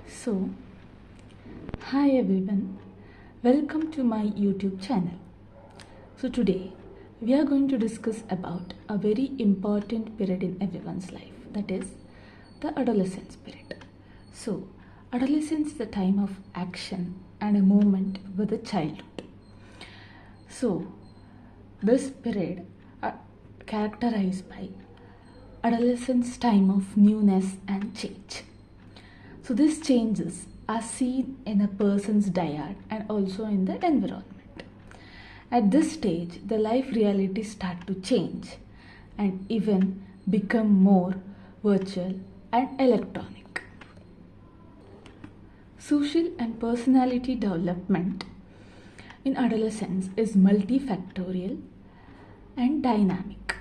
So, hi everyone, welcome to my YouTube channel. So today we are going to discuss about a very important period in everyone's life, that is the adolescence period. So, adolescence is a time of action and a moment with the childhood. So, this period characterized by adolescence time of newness and change. So these changes are seen in a person's dyad and also in the environment. At this stage, the life realities start to change and even become more virtual and electronic. Social and personality development in adolescence is multifactorial and dynamic.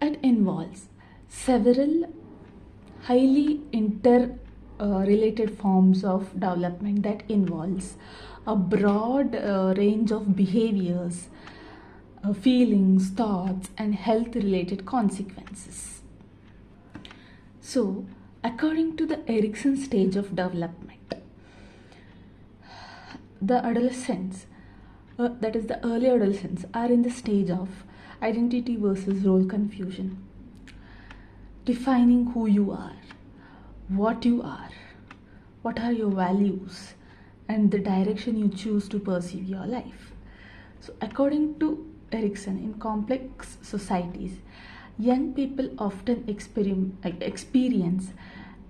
It involves several highly interrelated forms of development that involves a broad range of behaviors, feelings, thoughts, and health-related consequences. So, according to the Erikson stage of development, the adolescents, that is the early adolescents, are in the stage of identity versus role confusion. Defining who you are, what are your values, and the direction you choose to pursue your life. So, according to Erikson, in complex societies, young people often experience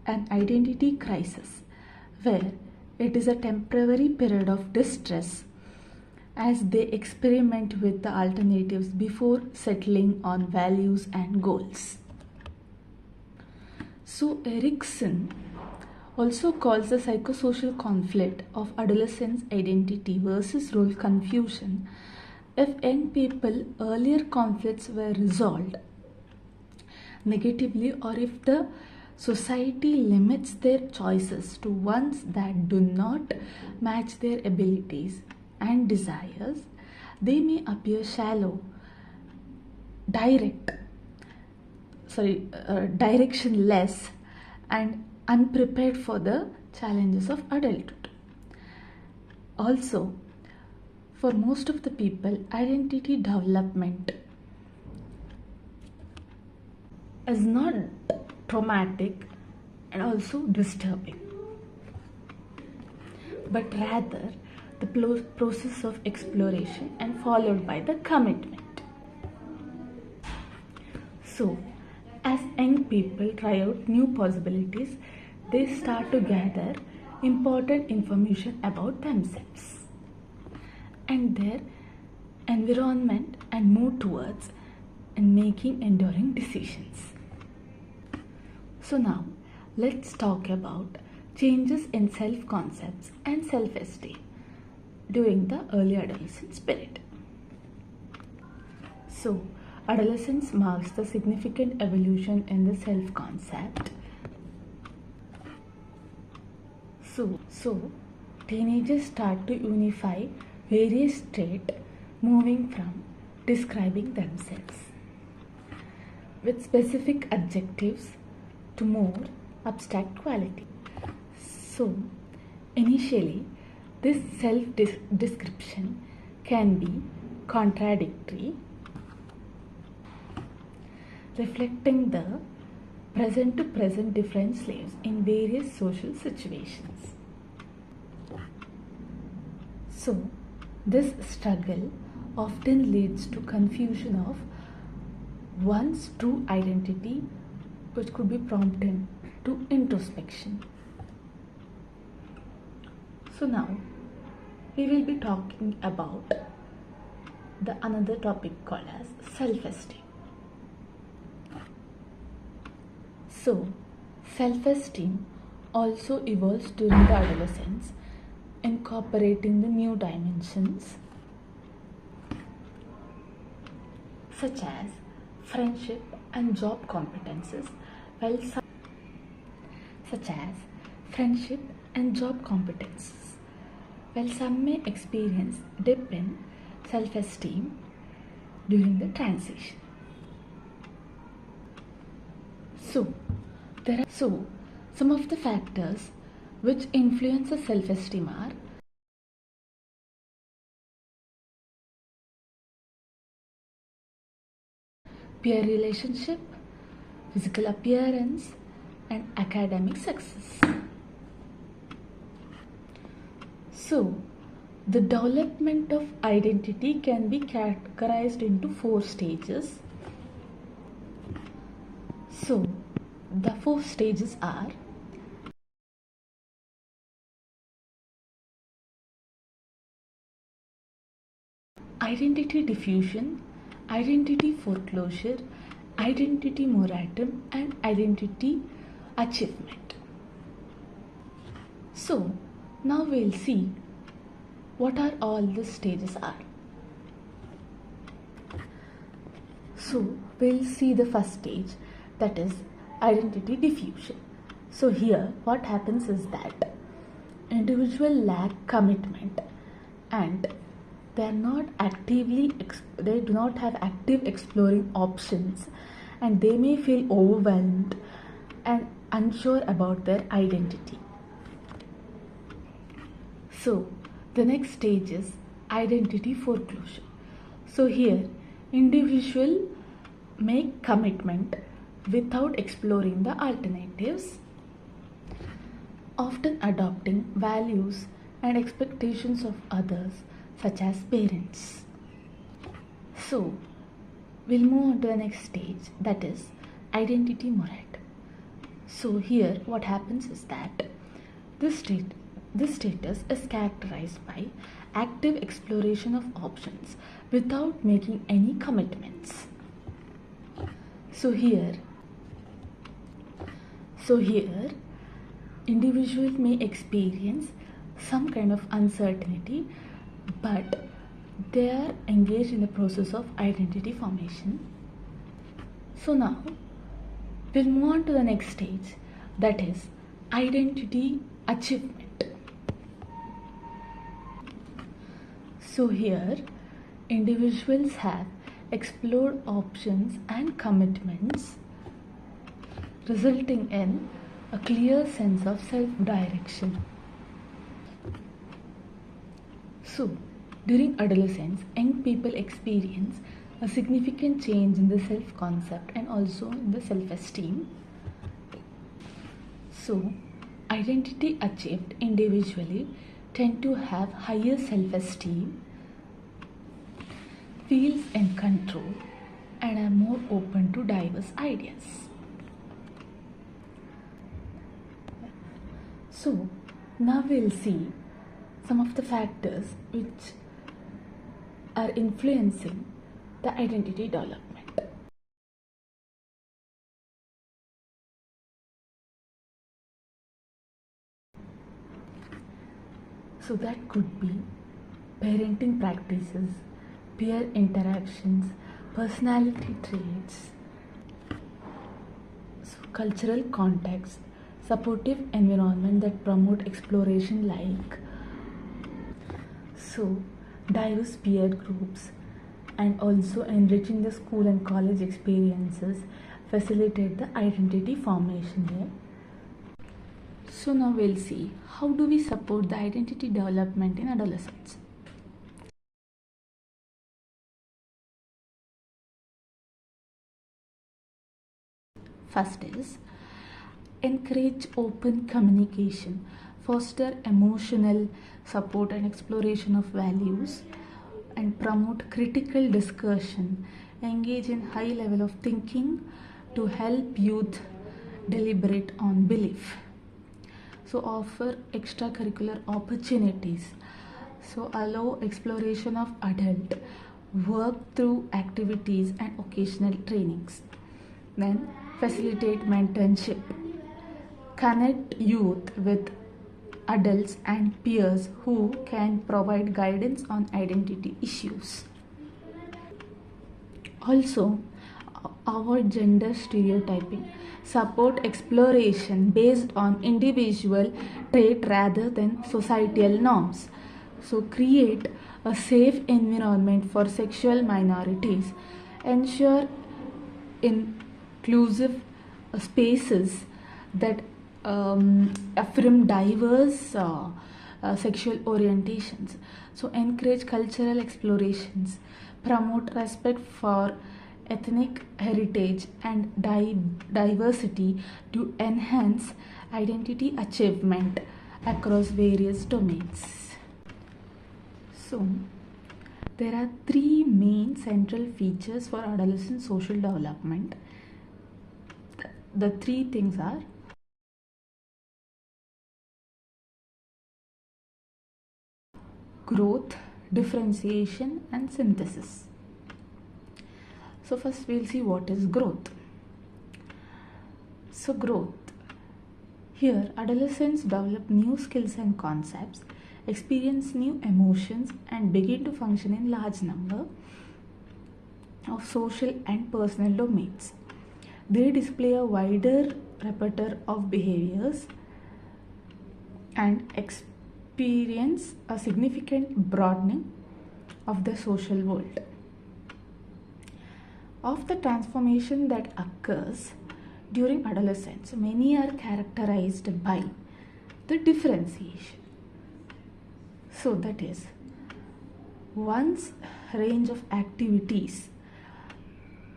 an identity crisis where it is a temporary period of distress as they experiment with the alternatives before settling on values and goals. So Erikson also calls the psychosocial conflict of adolescence identity versus role confusion if young people earlier conflicts were resolved negatively or if the society limits their choices to ones that do not match their abilities and desires, they may appear shallow, directionless and unprepared for the challenges of adulthood. Also, for most of the people, identity development is not traumatic and also disturbing, but rather the process of exploration and followed by the commitment. So, as young people try out new possibilities, they start to gather important information about themselves and their environment and move towards and making enduring decisions. So now, let's talk about changes in self-concepts and self-esteem during the early adolescence period. So, adolescence marks the significant evolution in the self-concept. So, teenagers start to unify various traits, moving from describing themselves with specific adjectives to more abstract quality. So, initially, this self-description can be contradictory, reflecting the present-to-present different slaves in various social situations. So, this struggle often leads to confusion of one's true identity, which could be prompted to introspection. So now, we will be talking about another topic called as self-esteem. So, self-esteem also evolves during the adolescence, incorporating the new dimensions such as friendship and job competences, while some may experience dip in self-esteem during the transition. So Some of the factors which influence the self-esteem are peer relationship, physical appearance, and academic success. So, the development of identity can be categorized into 4 stages. So, the 4 stages are identity diffusion, identity foreclosure, identity moratorium, and identity achievement. So, now we'll see what are all the stages are. So, we'll see the first stage, that is identity diffusion. So here what happens is that individual lack commitment and they do not have active exploring options, and they may feel overwhelmed and unsure about their identity. So the next stage is identity foreclosure. So here individual make commitment without exploring the alternatives, often adopting values and expectations of others such as parents. So we'll move on to the next stage, that is identity moratorium. So here what happens is that this status is characterized by active exploration of options without making any commitments. So here individual may experience some kind of uncertainty, but they are engaged in the process of identity formation. So now we'll move on to the next stage, that is identity achievement. So here individuals have explored options and commitments, resulting in a clear sense of self-direction. So during adolescence, young people experience a significant change in the self-concept and also in the self-esteem. So identity achieved individually tend to have higher self-esteem, feels in control, and are more open to diverse ideas. So now we'll see some of the factors which are influencing the identity development. So that could be parenting practices, peer interactions, personality traits, so cultural context, supportive environment that promote exploration, like so diverse peer groups, and also enriching the school and college experiences facilitate the identity formation there. So now we'll see how do we support the identity development in adolescents. First is encourage open communication, foster emotional support and exploration of values, and promote critical discussion, engage in high level of thinking to help youth deliberate on belief. So offer extracurricular opportunities, so allow exploration of adult, work through activities and occasional trainings. Then facilitate mentorship, connect youth with adults and peers who can provide guidance on identity issues. Also avoid gender stereotyping, support exploration based on individual trait rather than societal norms. So create a safe environment for sexual minorities, ensure inclusive spaces that affirm diverse sexual orientations. So encourage cultural explorations, promote respect for ethnic heritage and diversity to enhance identity achievement across various domains. So there are three main central features for adolescent social development. The three things are growth, differentiation, and synthesis. So first we'll see what is growth. So growth. Here adolescents develop new skills and concepts, experience new emotions, and begin to function in large number of social and personal domains. They display a wider repertoire of behaviors and experience a significant broadening of the social world. Of the transformation that occurs during adolescence, many are characterized by the differentiation. So that is, one's range of activities,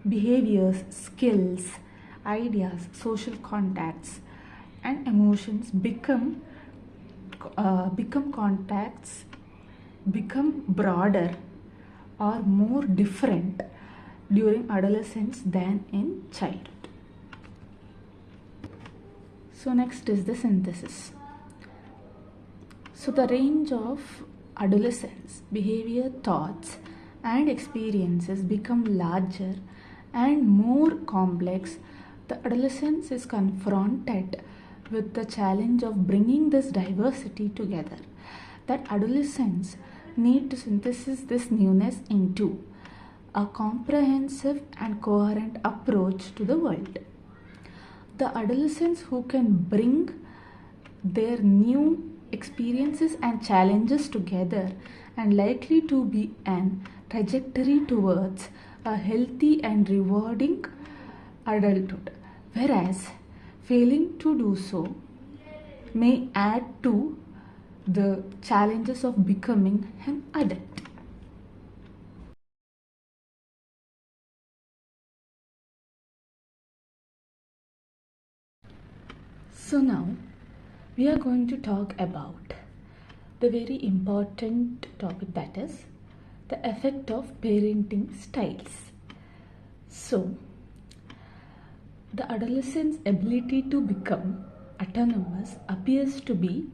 behaviors, skills, ideas, social contacts, and emotions become broader or more different during adolescence than in childhood. So next is the synthesis. So the range of adolescence, behavior, thoughts, and experiences become larger and more complex. The adolescence is confronted with the challenge of bringing this diversity together. That adolescents need to synthesize this newness into a comprehensive and coherent approach to the world. The adolescents who can bring their new experiences and challenges together and likely to be an trajectory towards a healthy and rewarding adulthood, whereas failing to do so may add to the challenges of becoming an adult. So now we are going to talk about the very important topic, that is the effect of parenting styles. So the adolescent's ability to become autonomous appears to be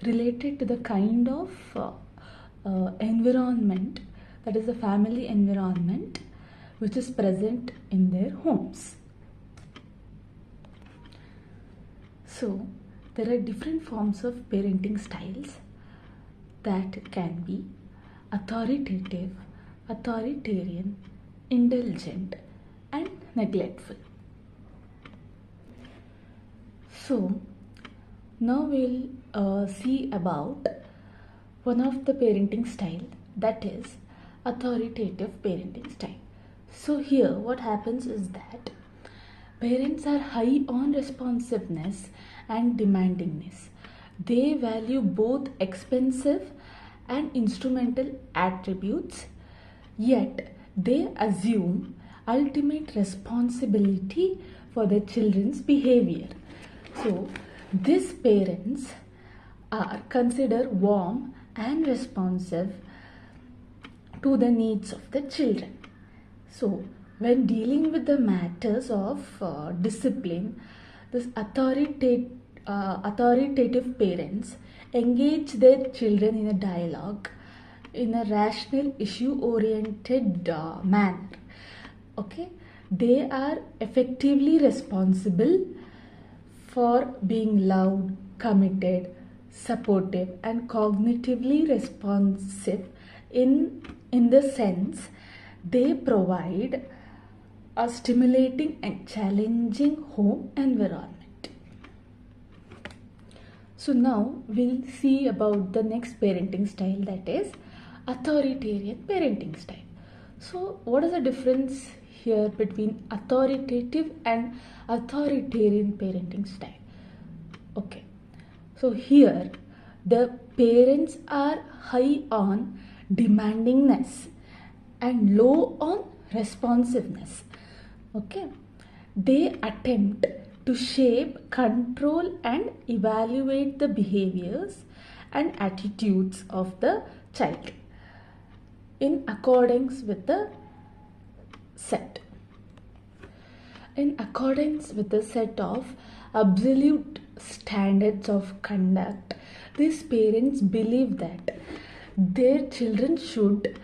related to the kind of environment, that is the family environment, which is present in their homes. So there are different forms of parenting styles that can be authoritative, authoritarian, indulgent, and neglectful. So now we'll see about one of the parenting style, that is authoritative parenting style. So here what happens is that parents are high on responsiveness and demandingness. They value both expensive and instrumental attributes, yet they assume ultimate responsibility for their children's behavior. So these parents are considered warm and responsive to the needs of the children. So when dealing with the matters of discipline, this authoritative parents engage their children in a dialogue in a rational, issue-oriented manner. Okay, they are effectively responsible for being loud, committed, supportive, and cognitively responsive in the sense they provide a stimulating and challenging home environment. So now we'll see about the next parenting style, that is authoritarian parenting style. So what is the difference here between authoritative and authoritarian parenting style? Okay, so here the parents are high on demandingness and low on responsiveness. Okay, they attempt to shape, control, and evaluate the behaviors and attitudes of the child in accordance with the set. In accordance with the set of absolute standards of conduct, these parents believe that their children should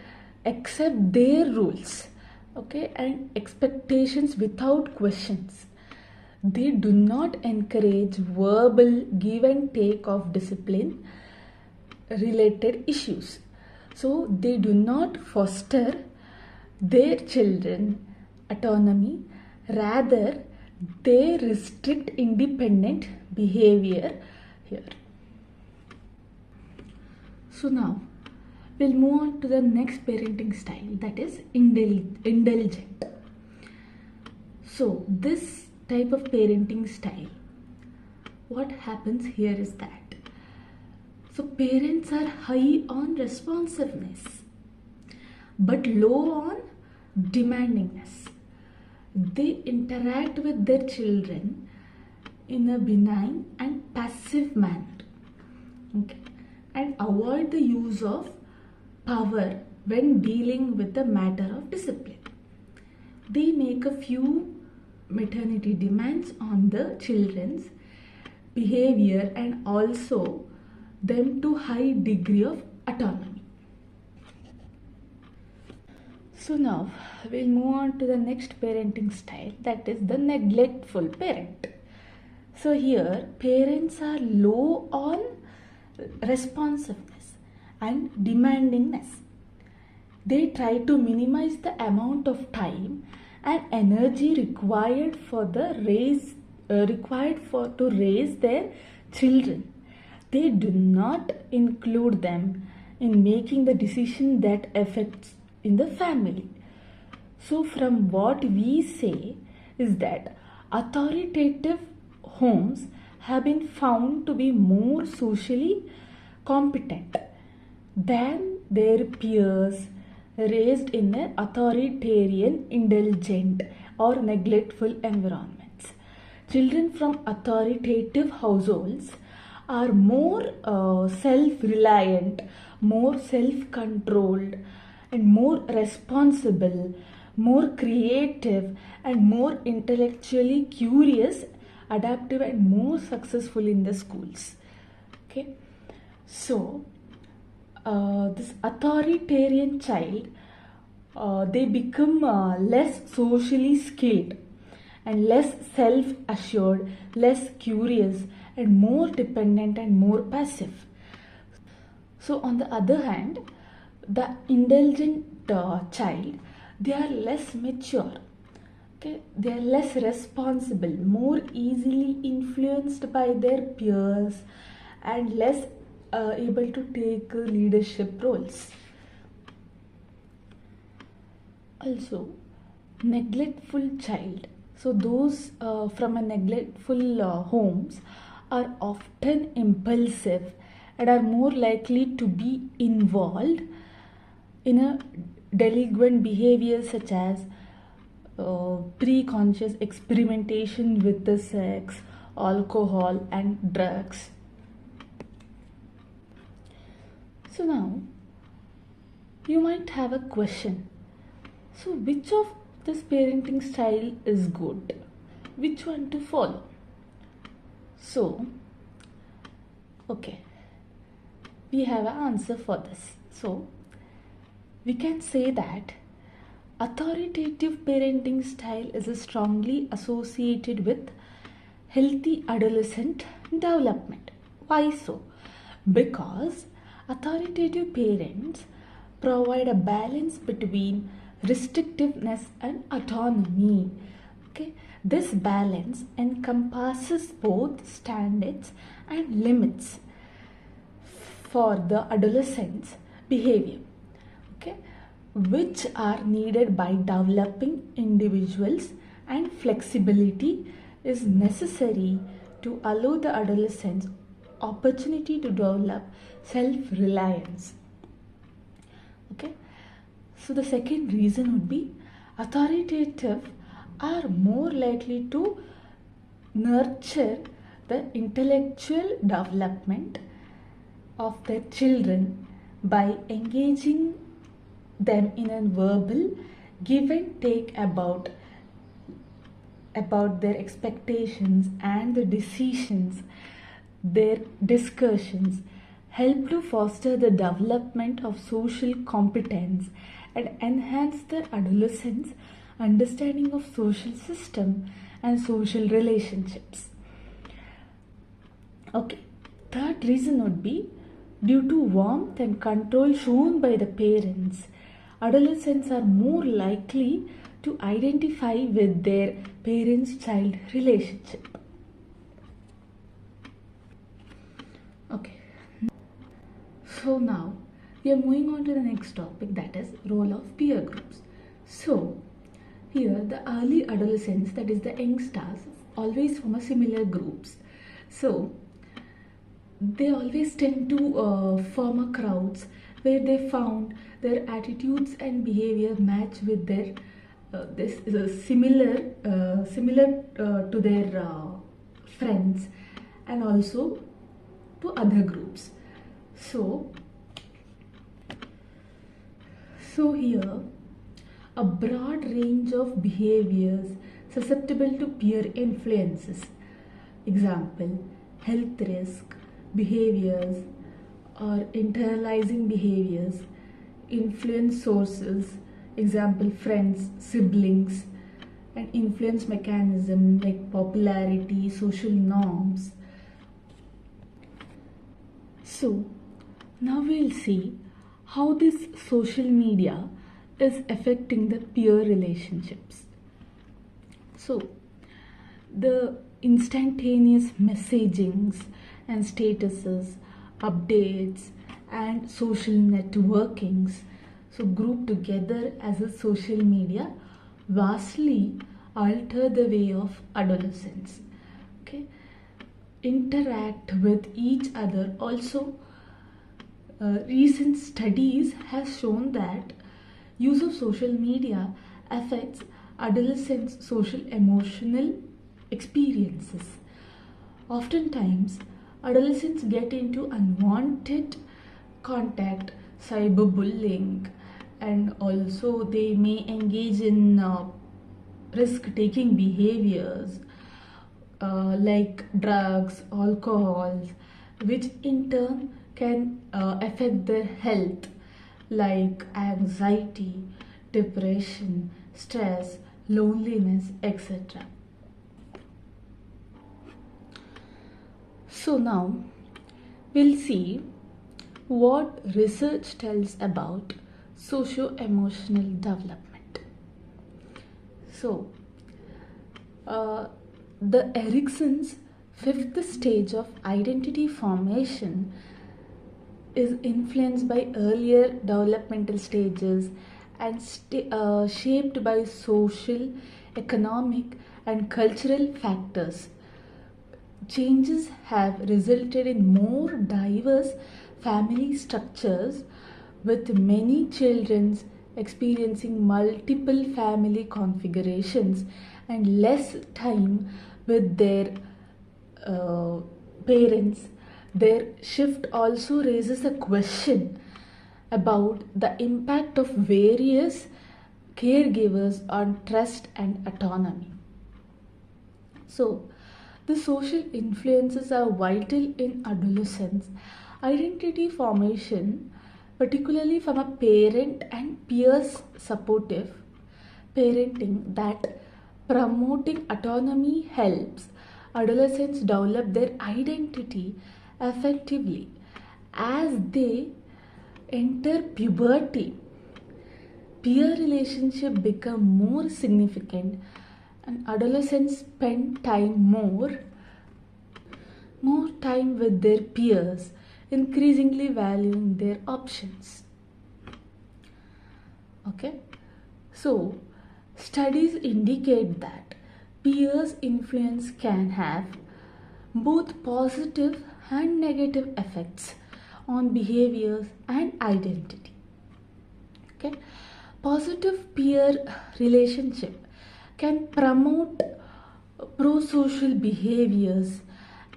accept their rules, okay, and expectations without questions. They do not encourage verbal give and take of discipline related issues. So they do not foster their children autonomy, rather they restrict independent behavior here. So now we'll move on to the next parenting style, that is indulgent. So this type of parenting style, what happens here is that, so parents are high on responsiveness but low on demandingness. They interact with their children in a benign and passive manner, okay, and avoid the use of power when dealing with the matter of discipline. They make a few maternity demands on the children's behavior and also them to high degree of autonomy. So now we'll move on to the next parenting style, that is the neglectful parent. So here parents are low on responsiveness and demandingness. They try to minimize the amount of time and energy required to raise their children. They do not include them in making the decision that affects in the family. So from what we say is that authoritative homes have been found to be more socially competent than their peers raised in an authoritarian, indulgent or neglectful environments. Children from authoritative households are more self-reliant, more self-controlled, and more responsible, more creative, and more intellectually curious, adaptive, and more successful in the schools. Okay, so this authoritarian child, they become less socially skilled and less self-assured, less curious, and more dependent and more passive. So on the other hand, the indulgent child, they are less mature, okay, they are less responsible, more easily influenced by their peers, and less able to take leadership roles. Also, neglectful child, so those from a neglectful homes are often impulsive and are more likely to be involved in a delinquent behavior such as pre-conscious experimentation with the sex, alcohol, and drugs. So now you might have a question. So which of this parenting style is good? Which one to follow? So, okay, we have an answer for this. So we can say that authoritative parenting style is strongly associated with healthy adolescent development. Why so? Because authoritative parents provide a balance between restrictiveness and autonomy. Okay, this balance encompasses both standards and limits for the adolescent's behavior, okay, which are needed by developing individuals, and flexibility is necessary to allow the adolescents opportunity to develop self-reliance. Okay, so the second reason would be authoritative are more likely to nurture the intellectual development of their children by engaging them in a verbal give and take about their expectations and the decisions. Their discussions help to foster the development of social competence and enhance the adolescents' understanding of social system and social relationships. Okay, third reason would be due to warmth and control shown by the parents, adolescents are more likely to identify with their parents-child relationship. Okay, so now we are moving on to the next topic, that is role of peer groups. So here the early adolescents, that is the youngsters, always form a similar groups. So they always tend to form a crowds where they found their attitudes and behavior match with their this is a similar to their friends and also to other groups. So here a broad range of behaviors susceptible to peer influences, example health risk behaviors or internalizing behaviors, influence sources, example friends, siblings, and influence mechanism like popularity, social norms. So now we'll see how this social media is affecting the peer relationships. So the instantaneous messagings and statuses, updates and social networkings, so grouped together as a social media, vastly alter the way of adolescents, okay, interact with each other. Also recent studies has shown that use of social media affects adolescents' social emotional experiences. Oftentimes adolescents get into unwanted contact, cyberbullying, and also they may engage in risk-taking behaviors like drugs, alcohol, which in turn can affect their health, like anxiety, depression, stress, loneliness, etc. So now we'll see what research tells about socio-emotional development. So the Erickson's fifth stage of identity formation is influenced by earlier developmental stages and shaped by social, economic and cultural factors. Changes have resulted in more diverse family structures, with many children experiencing multiple family configurations and less time with their parents. Their shift also raises a question about the impact of various caregivers on trust and autonomy. So the social influences are vital in adolescence identity formation, particularly from a parent and peers supportive parenting that promoting autonomy helps adolescents develop their identity effectively. As they enter puberty, peer relationships become more significant and adolescents spend more time with their peers, increasingly valuing their options. Okay, so studies indicate that peers' influence can have both positive and negative effects on behaviors and identity. Okay, positive peer relationship can promote pro-social behaviors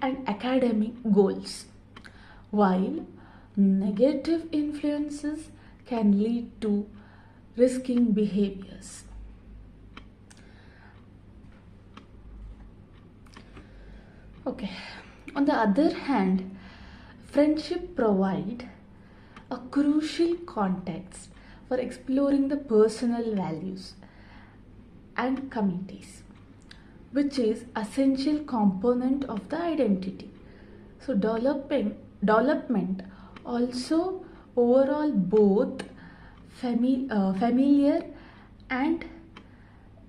and academic goals, while negative influences can lead to risking behaviors. Okay, on the other hand, friendship provide a crucial context for exploring the personal values and communities, which is essential component of the identity. So development also overall both familiar and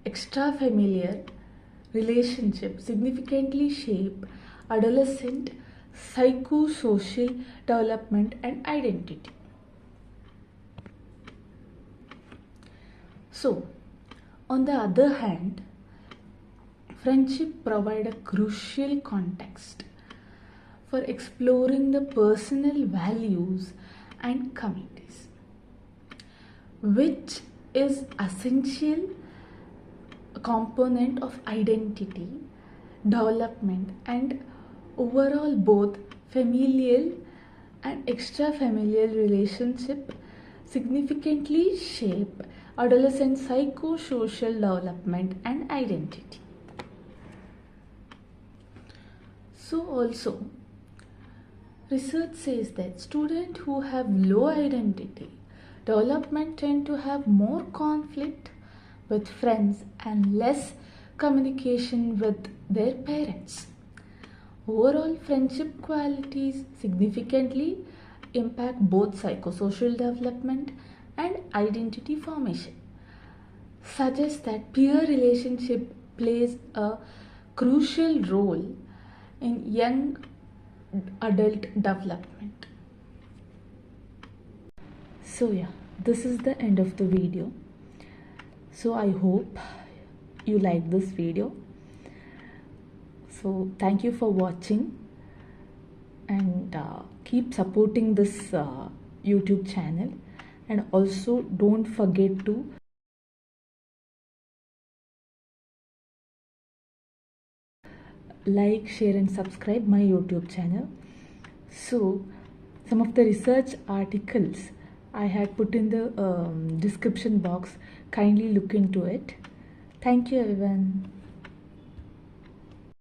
extrafamiliar relationships significantly shape adolescent psychosocial development and identity. So, on the other hand, friendship provide a crucial context for exploring the personal values and communities, which is essential component of identity development and overall both familial and extrafamilial relationship significantly shape adolescent psychosocial development and identity. So also, research says that students who have low identity development tend to have more conflict with friends and less communication with their parents. Overall, friendship qualities significantly impact both psychosocial development and identity formation, suggests that peer relationship plays a crucial role in young adult development. So yeah, this is the end of the video. So I hope you like this video. So thank you for watching, and keep supporting this YouTube channel, and also don't forget to like, share and subscribe my YouTube channel. So some of the research articles I had put in the description box. Kindly look into it. Thank you everyone.